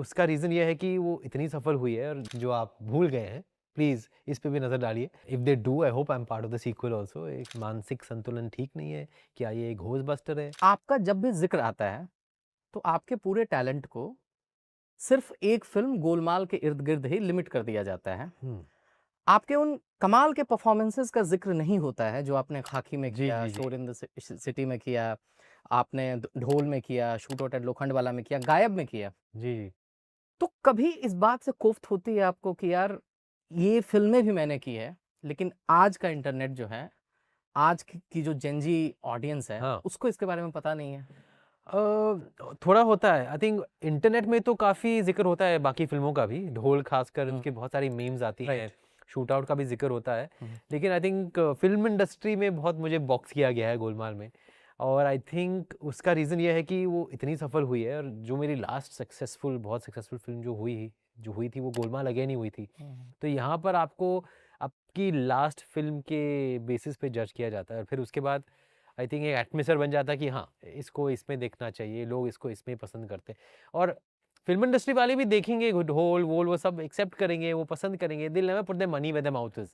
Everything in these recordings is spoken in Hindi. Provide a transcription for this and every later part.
उसका रीज़न ये है कि वो इतनी सफल हुई है, और जो आप भूल गए हैं, प्लीज़ इस पे भी नज़र डालिए। If they do, I hope I am part of the sequel also. एक मानसिक संतुलन ठीक नहीं है, क्या ये एक घोस्टबस्टर है? आपका जब भी ज़िक्र आता है, तो आपके पूरे टैलेंट को सिर्फ़ एक फ़िल्म गोलमाल के इर्द-गिर्द ही लिमिट कर दिया जाता है। हुँ। आपके उन कमाल के परफ़ॉर्मेंसेज़ का ज़िक्र नहीं होता है, जो आपने खाकी में जी, किया, जी, जी। शोर इन द सिटी में किया, आपने ढोल में किया, शूट एट लोखंडवाला में किया, गायब में किया। जी, जी। तो कभी इस बात से कोफ्त होती है आपको कि यार, ये फ़िल्में भी मैंने की है, लेकिन आज का इंटरनेट जो है, आज की जो जेन ज़ी ऑडियंस है, हाँ। उसको इसके बारे में पता नहीं है? थोड़ा होता है। आई थिंक इंटरनेट में तो काफ़ी ज़िक्र होता है बाकी फ़िल्मों का भी। ढोल ख़ासकर हुँ, उसकी बहुत सारी मीम्स आती हैं, राइट। शूट आउट का भी ज़िक्र होता है। हुँ, लेकिन आई थिंक फ़िल्म इंडस्ट्री में बहुत मुझे बॉक्स किया गया है गोलमाल में, और आई थिंक उसका रीज़न ये है कि वो इतनी सफल हुई है, और जो मेरी लास्ट बहुत सक्सेसफुल फ़िल्म जो हुई थी वो गोलमाल अगेन ही हुई थी। हुँ, तो यहाँ पर आपको आपकी लास्ट फ़िल्म के बेसिस पे जज किया जाता है, और फिर उसके बाद आई थिंक एक एटमॉस्फेयर बन जाता है कि हाँ, इसको इसमें देखना चाहिए, लोग इसको इसमें पसंद करते हैं। और फ़िल्म इंडस्ट्री वाले भी देखेंगे, ढोल-वोल वो सब एक्सेप्ट करेंगे, वो पसंद करेंगे। They will never put their money where their mouth is.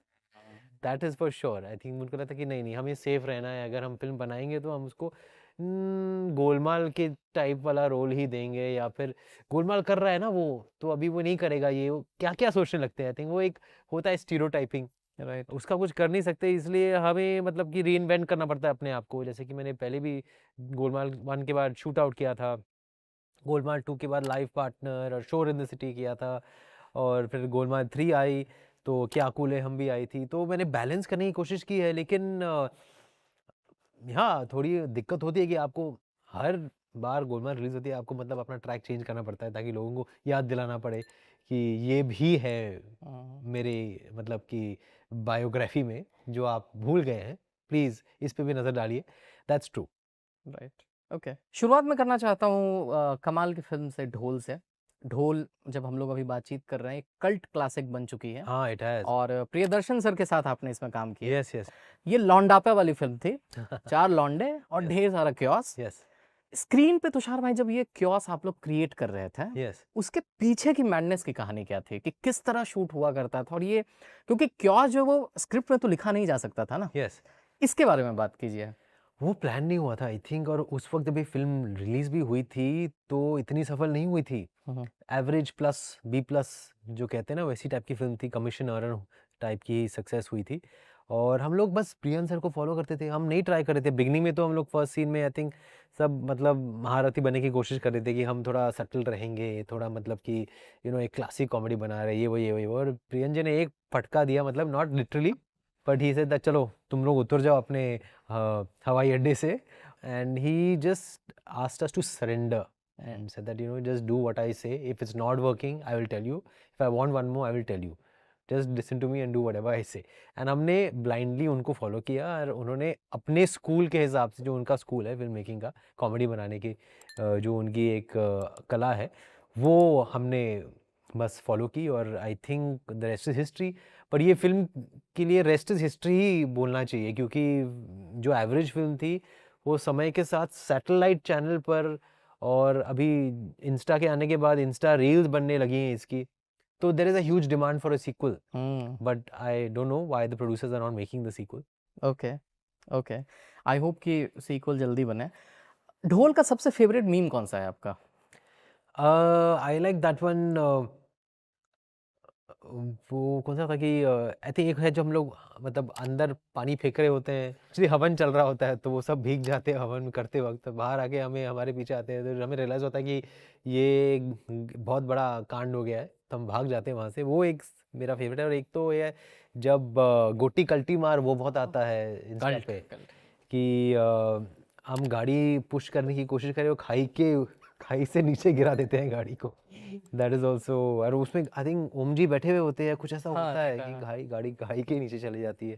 That is for sure. I think उनको लगता है कि नहीं, नहीं, हमें सेफ रहना है। अगर हम फ़िल्म बनाएँगे तो हम उसको गोलमाल के टाइप वाला रोल ही देंगे, या फिर गोलमाल कर रहा है ना वो, तो अभी वो नहीं करेगा ये, वो क्या-क्या सोचने लगते हैं। आई थिंक वो एक होता है स्टीरियोटाइपिंग, राइट। उसका कुछ कर नहीं सकते, इसलिए हमें मतलब कि रीइन्वेंट करना पड़ता है अपने आप को। जैसे कि मैंने पहले भी गोलमाल 1 के बाद शूट आउट किया था, गोलमाल 2 के बाद लाइफ पार्टनर और शोर इन द सिटी किया था, और फिर गोलमाल 3 आई, तो क्या कूल है हम भी आई थी। तो मैंने बैलेंस करने की कोशिश की है, लेकिन हाँ, थोड़ी दिक्कत होती है कि आपको हर बार गोलमाल रिलीज़ होती है, आपको मतलब अपना ट्रैक चेंज करना पड़ता है, ताकि लोगों को याद दिलाना पड़े कि ये भी है हुँ, मेरे मतलब कि बायोग्राफ़ी में, जो आप भूल गए हैं। प्लीज़ इस पे भी नज़र डालिए। That's true. Right, okay. शुरुआत मैं करना चाहता हूँ कमाल की फ़िल्म से, ढोल से। ढोल जब हम लोग अभी बातचीत कर रहे हैं, एक कल्ट क्लासिक बन चुकी है हाँ, इट हैज़। और प्रियदर्शन सर के साथ आपने इसमें काम किया। Yes, yes. ये लौंडापा वाली फ़िल्म थी, 4 लौंडे और यस, ढेर सारा क्योस। यस, स्क्रीन पे तुषार भाई जब ये क्योस आप लोग क्रिएट कर रहे थे, यस। उसके पीछे की मैडनेस की कहानी क्या थी? कि किस तरह शूट हुआ करता था? और ये क्योंकि क्योस जो है वो स्क्रिप्ट में तो लिखा नहीं जा सकता था ना? यस। इसके बारे में बात कीजिए। वो प्लान नहीं हुआ था आई थिंक, और उस वक़्त जब ये फ़िल्म रिलीज़ भी हुई थी, तो इतनी सफल नहीं हुई थी। हुँ, हुँ। एवरेज प्लस, बी प्लस जो कहते हैं ना, वैसी टाइप की फ़िल्म थी, कमीशन अर्न टाइप की सक्सेस हुई थी। और हम लोग बस प्रियन सर को फ़ॉलो करते थे, हम नहीं ट्राई कर रहे थे। बिगिनिंग में तो हम लोग फर्स्ट सीन में आई थिंक सब मतलब महारथी बनने की कोशिश कर रहे थे कि हम थोड़ा सटल रहेंगे, थोड़ा मतलब कि एक क्लासिक कॉमेडी बना रहे हैं, ये वो। और प्रियन जी ने एक फटका दिया, मतलब not literally, but he said that चलो तुम लोग उतर जाओ अपने हवाई अड्डे से, and he just asked us to surrender hmm, and said that just do what I say. If it's not working, I will tell you. If I want one more, I will tell you. Just listen to me and do whatever I say. And हमने blindly उनको follow किया, और उन्होंने अपने स्कूल के हिसाब से, जो उनका स्कूल है फिल्म मेकिंग का, कॉमेडी बनाने की जो उनकी एक कला है, वो हमने बस फॉलो की, और I think the rest is history. पर ये फिल्म के लिए रेस्ट इज़ हिस्ट्री ही बोलना चाहिए, क्योंकि जो एवरेज फिल्म थी, वो समय के साथ सैटेलाइट चैनल पर, और अभी इंस्टा के आने के बाद इंस्टा रील्स बनने लगी हैं इसकी, तो there is a huge demand for a sequel, hmm, but I don't know why the producers are not making the sequel. Okay, okay. I hope कि सीक्वल जल्दी बने। ढोल का सबसे फ़ेवरेट मीम कौन-सा है आपका? I like that one. वो कौन-सा था कि आई थिंक एक है, जो हम लोग मतलब अंदर पानी फेंक रहे होते हैं, एक्चुअली हवन चल रहा होता है, तो वो सब भीग जाते हैं हवन करते वक़्त, बाहर आके हमारे पीछे आते हैं, तो हमें रियलाइज़ होता है कि ये बहुत बड़ा कांड हो गया है, तो हम भाग जाते हैं वहाँ से। वो एक मेरा फ़ेवरेट है, और एक तो ये है जब गोटी कल्टी मार, वो बहुत आता है इंस्टा कल्ट, पे, कल्ट। कि हम गाड़ी पुश करने की कोशिश करें, वो खाई से नीचे गिरा देते हैं गाड़ी को। दैट इज़ ऑल्सो, और उसमें आई थिंक ओम जी बैठे हुए होते हैं, कुछ ऐसा हाँ, होता है राइट, कि हाँ। गाड़ी खाई के नीचे चली जाती है।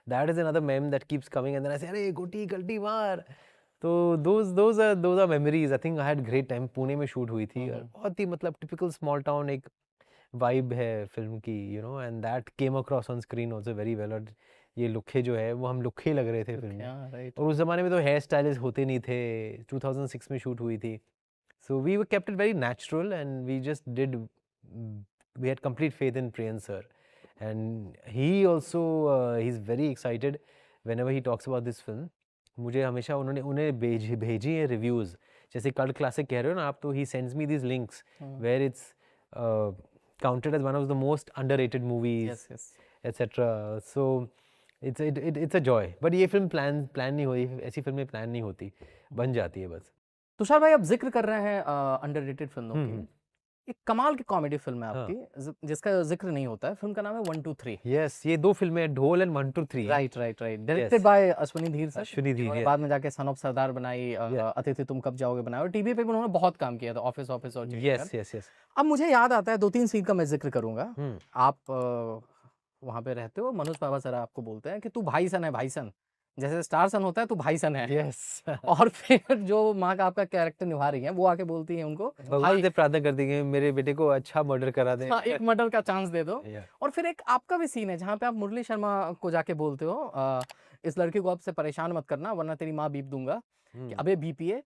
That is another meme that keeps coming, and then I say अरे गोटी कल्टी मार। तो those are memories. I think I had great time, Pune में शूट हुई थी, हुँ, और हुँ। बहुत ही मतलब टिपिकल स्मॉल टाउन एक वाइब है फ़िल्म की, and that came across on screen also very well. और ये लुक्खे जो है, वो हम लुक्खे ही लग रहे थे फ़िल्म ओके, में, हाँ, राइट। और उस ज़माने में तो हेयर स्टाइलिस्ट होते नहीं थे, 2006 में शूट हुई थी। So we were kept it very natural, and we just did. We had complete faith in Priyan sir, and he also he's very excited whenever he talks about this film. मुझे हमेशा उन्हें भेजी है reviews, जैसे कल्ट क्लासिक कह रहे हो ना आप, तो he sends me these links where it's counted as one of the most underrated movies, etc. So it's a joy. But ये फिल्म प्लान नहीं हुई, ऐसी फिल्में प्लान नहीं होती, बन जाती है बस. तुषार भाई, आप जिक्र कर रहे हैं अंडररेटेड फिल्मों की. एक कमाल की कॉमेडी फिल्म है आपकी, जिसका जिक्र नहीं होता है. फिल्म का नाम है 1 2 3. यस, ये दो फिल्में हैं, ढोल and 1 2 3. Right. Directed by Ashwini धीर सर. बाद में जाके सन ऑफ सरदार बनाई, अतिथि तुम कब जाओगे बनाया, और टीवी पे भी उन्होंने बहुत काम किया था, ऑफिस और यस. अब मुझे याद आता है 2-3 सीन का मैं जिक्र करूंगा. आप वहां पे रहते हो, मनोज पावा सर आपको बोलते हैं कि तू भाई सन है, भाई सन. जैसे स्टार सन होता है तो भाई सन है. यस. और फिर जो माँ का आपका कैरेक्टर निभा रही है, वो आके बोलती है उनको, भगवान से प्रार्थना करती है मेरे बेटे को अच्छा मर्डर करा दे. हाँ, एक मर्डर का चांस दे दो. और फिर एक आपका भी सीन है जहाँ पे आप मुरली शर्मा को जाके बोलते हो, इस लड़की को अब से परेशान मत करना वरना तेरी माँ बीप दूंगा, कि अबे बीपीए.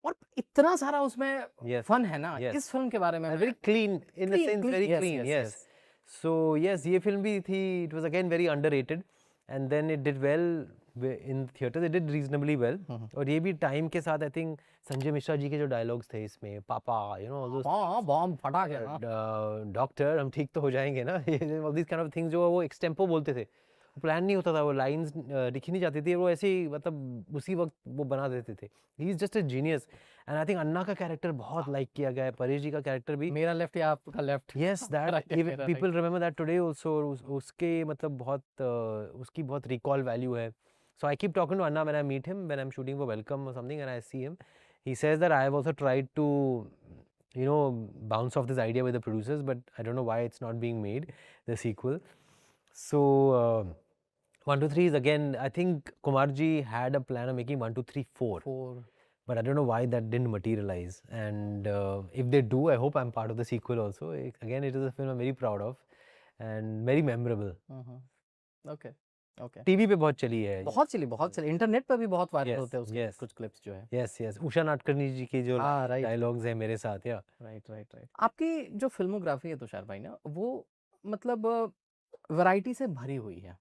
और इतना सारा उसमें फन है ना. इस फिल्म के बारे में very clean in the sense, very clean. Yes. So yes, ये फिल्म भी थी, it was again very underrated, and then it did well in theaters. It did reasonably well. और ये भी टाइम के साथ, आई थिंक संजय मिश्रा जी के जो डायलॉग्स थे इसमें, पापा यू नो बॉम्ब फटा गया, डॉक्टर हम ठीक तो हो जाएंगे ना, all this kind of things जो वो एक्सटेम्पो बोलते थे, प्लान नहीं होता था, वो लाइंस लिखी नहीं जाती थी, वो ऐसे ही मतलब उसी वक्त वो बना देते थे. He is just a genius. And I think Anna का कैरेक्टर बहुत लाइक किया गया है, परेश जी का कैरेक्टर भी. मेरा लेफ्ट या आपका left. Yes, that people remember that today also. उसके मतलब बहुत उसकी बहुत रिकॉल वैल्यू है. So I keep talking to Anna when I meet him, when I'm shooting for Welcome or something, and I see him. He says that I have also tried to, you know, bounce off this idea with the producers, but I don't know why it's not being made, the sequel. So 1 2 3 is again, I think Kumar ji had a plan of making 1 2 3 4. But I don't know why that didn't materialize. And if they do, I hope I'm part of the sequel also. Again, it is a film I'm very proud of and very memorable. Okay. TV पे बहुत चली है, बहुत चली, इंटरनेट पे भी बहुत वायरल होते हैं उसके कुछ क्लिप्स जो है. यस. उषा नाटकर्णी जी की जो डायलॉग्स हैं मेरे साथ. या राइट. आपकी जो फिल्मोग्राफी है तुषार भाई ना, वो मतलब वैरायटी से भरी हुई है.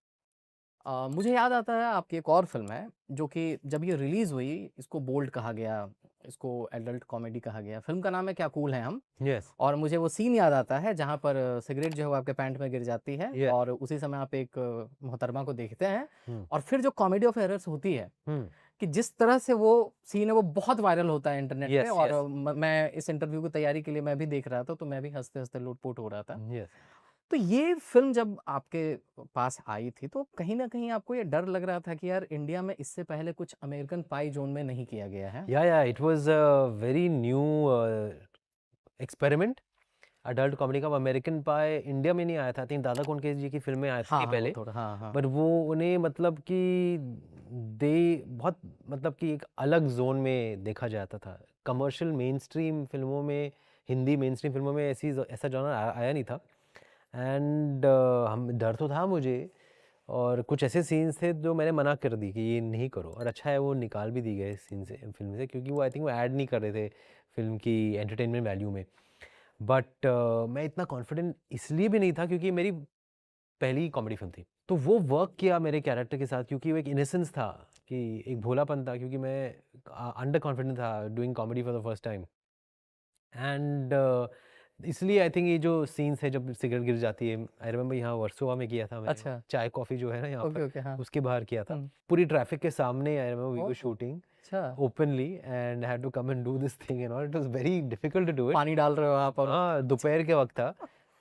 मुझे याद आता है आपकी एक और फिल्म है जो कि जब ये रिलीज हुई, इसको बोल्ड कहा गया, इसको एडल्ट कॉमेडी कहा गया. फिल्म का नाम है क्या कूल है हम. और मुझे वो सीन याद आता है जहाँ पर सिगरेट जो है वो आपके पैंट में गिर जाती है, और उसी समय आप एक मोहतरमा को देखते हैं, और फिर जो कॉमेडी ऑफ एरर्स होती है, कि जिस तरह से वो सीन है वो बहुत वायरल होता है इंटरनेट पे. और मैं इस इंटरव्यू की तैयारी के लिए मैं भी देख रहा था, तो मैं भी हंसते हंसते लुटपुट हो रहा था. तो ये फिल्म जब आपके पास आई थी, तो कहीं ना कहीं आपको ये डर लग रहा था कि यार इंडिया में इससे पहले कुछ अमेरिकन पाई जोन में नहीं किया गया है. या it was a very new experiment, adult comedy का. अमेरिकन पाई इंडिया में नहीं आया था, आई थिंक दादा कोंडके जी की फिल्में आई थी पहले. बट वो उन्हें मतलब कि बहुत मतलब कि एक अलग जोन में देखा जाता था. कमर्शियल मेन स्ट्रीम फिल्मों में, हिंदी मेन स्ट्रीम फिल्मों में ऐसा जॉनर आया नहीं था. एंड हम डर तो था मुझे, और कुछ ऐसे सीन्स थे जो मैंने मना कर दी कि ये नहीं करो. और अच्छा है वो निकाल भी दी गए सीन से फिल्म से, क्योंकि वो आई थिंक वो ऐड नहीं कर रहे थे फिल्म की एंटरटेनमेंट वैल्यू में. बट मैं इतना कॉन्फिडेंट इसलिए भी नहीं था क्योंकि मेरी पहली कॉमेडी फिल्म थी, तो वो वर्क किया मेरे कैरेक्टर के साथ, क्योंकि वो एक इनोसेंस था, कि एक भोलापन था, क्योंकि मैं अंडर कॉन्फिडेंट था doing comedy for the first time. And इसलिए आई थिंक ये जो सीन्स है जब सिगरेट गिर जाती है, आई रिमेंबर यहाँ वर्सोवा में किया था मैंने. अच्छा. चाय कॉफी जो है ना यहाँ पर, हाँ. उसके बाहर किया था, पूरी ट्रैफिक के सामने. I remember we were shooting openly and had to come and do this thing and all. It was very difficult to do it. पानी डाल रहे हो आप? हाँ, दोपहर के वक्त था,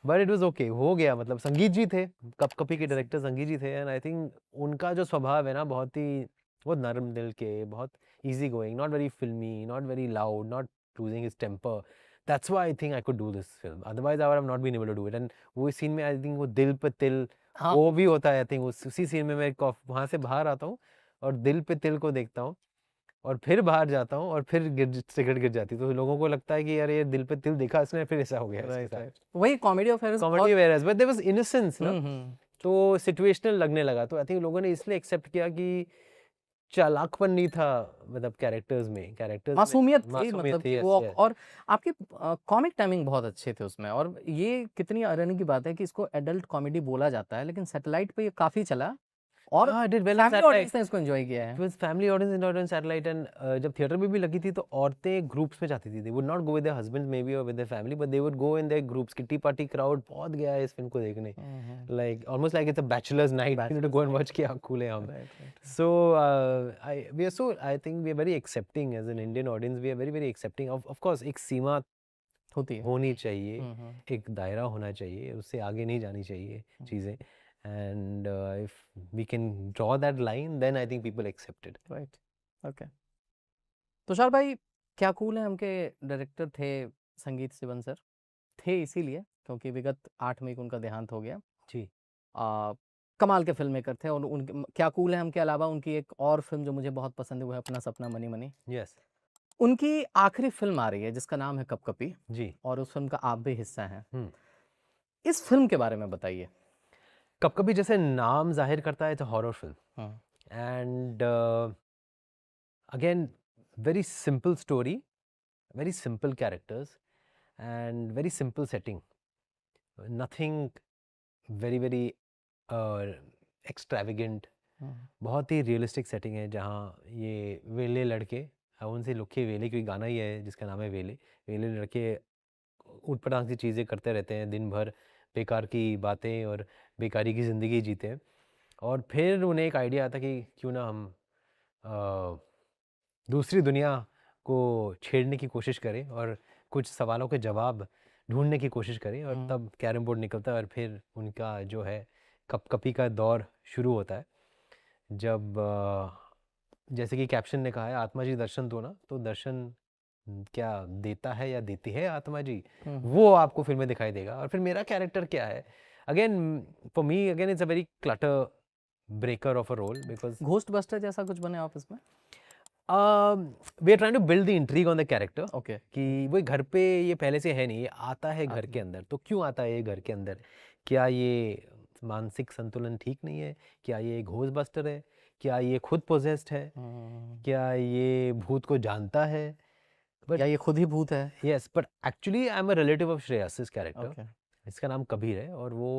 बट इट वाज ओके, हो गया. मतलब संगीत जी थे, कप कपी के डायरेक्टर संगीत जी थे, एंड आई थिंक उनका जो स्वभाव है ना, बहुत नरम दिल के, बहुत easy going, not very filmy, not very loud, not losing his temper. That's why I think I could do this film. Otherwise, I would have not been able to do it. And वो सीन में I think वो दिल पे तिल, वो भी होता है. I think उसी सीन में मैं वहाँ से बाहर आता हूँ और दिल पे तिल को देखता हूँ, और फिर बाहर जाता हूँ, और फिर सिगरेट गिर जाती है. तो लोगों को लगता है कि यार ये दिल पे तिल देखा इसने, फिर ऐसा हो गया. राइट. वही comedy of errors, but there was innocence ना, तो सिचुएशनल लगने लगा. तो आई थिंक लोगों ने इसलिए एक्सेप्ट किया कि चालाकपन नहीं था मतलब कैरेक्टर्स में मासूमियत थी मासूमियत मतलब थी, कि यस वो यस। और आपके कॉमिक टाइमिंग बहुत अच्छे थे उसमें और ये कितनी आयरनी की बात है कि इसको एडल्ट कॉमेडी बोला जाता है लेकिन सैटेलाइट पे ये काफ़ी चला और हाँ, did well on family satellite. Audience ने इसको एन्जॉय किया इट है। Was family audience in on satellite and जब थिएटर में भी लगी थी तो औरतें ग्रुप्स में जाती थी। They would not go with their husbands may be और with their family but they would go in their groups. Kitty party crowd बहुत गया है इस फिल्म को देखने। Hmm, hmm. Like almost like it's a bachelors night you know two bachelors go and night. Watch क्या कूल है हम। Right, right. So I think we are very accepting as an Indian audience. We are very very accepting. Of course एक सीमा होती है। होनी चाहिए, हुँ, हुँ। एक दायरा होना चाहिए, उससे आगे नहीं जानी चाहिए चीज़ें। And if we can draw that line then I think people accept it. Right, okay. Tushar भाई क्या कूल है उनके डायरेक्टर थे संगीत सिवन सर। थे इसीलिए क्योंकि विगत 8 मई को उनका देहांत हो गया। जी। कमाल के फ़िल्म मेकर थे और उनके क्या कूल है हम के अलावा उनकी एक और फ़िल्म जो मुझे बहुत पसंद है वो है अपना सपना मनी मनी। यस। उनकी आखिरी फ़िल्म आ रही है जिसका नाम है कपकपी जी। और उस फ़िल्म का आप भी हिस्सा हैं। हुँ। इस फ़िल्म के बारे में बताइए? कभी-कभी जैसे नाम ज़ाहिर करता है इट्स अ हॉरर फिल्म हाँ। And again very simple story, very simple characters and very simple setting. Nothing very very extravagant. हुँ। बहुत ही रियलिस्टिक सेटिंग है जहाँ ये वेले लड़के उनसे लुखे वेले कोई गाना ही है जिसका नाम है वेले। वेले लड़के ऊट-पटांग सी चीज़ें करते रहते हैं दिन भर, बेकार की बातें और बेकारी की ज़िंदगी जीते हैं। और फिर उन्हें एक आइडिया आता कि क्यों ना हम अ, दूसरी दुनिया को छेड़ने की कोशिश करें और कुछ सवालों के जवाब ढूँढने की कोशिश करें और हुँ। तब कैरम बोर्ड निकलता है और फिर उनका जो है कपकपी का दौर शुरू होता है। जब जैसे कि कैप्शन ने कहा है आत्मा जी दर्शन दो ना, तो दर्शन क्या देता है या देती है आत्मा जी, हुँ। वो आपको फ़िल्म में दिखाई देगा। और फिर मेरा कैरेक्टर क्या है? Again for me again it's a very clutter breaker of a role because ghostbuster जैसा कुछ बने आप इसमें? We are trying to build the intrigue on the character okay. कि वो घर पे ये पहले से है नहीं, ये आता है घर के अंदर। तो क्यों आता है ये घर के अंदर? क्या ये मानसिक संतुलन ठीक नहीं है? क्या ये घोस्टबस्टर है? क्या ये खुद पोजेस्ड है? हुँ। क्या ये भूत को जानता है? बट या ये खुद ही भूत है? Yes, but actually I am a relative of Shreyas character. Okay. इसका नाम कबीर है और वो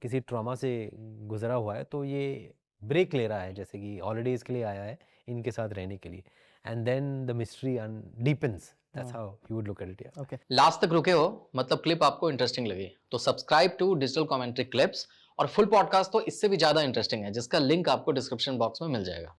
किसी ट्रॉमा से गुजरा हुआ है, तो ये ब्रेक ले रहा है जैसे कि हॉलीडेज के लिए आया है इनके साथ रहने के लिए and then the mystery deepens. That's how you would look at it. Okay. Last तक रुके हो मतलब क्लिप आपको इंटरेस्टिंग लगी तो subscribe to digital commentary clips और फुल पॉडकास्ट तो इससे भी ज़्यादा इंटरेस्टिंग है जिसका लिंक आपको डिस्क्रिप्शन बॉक्स में मिल जाएगा।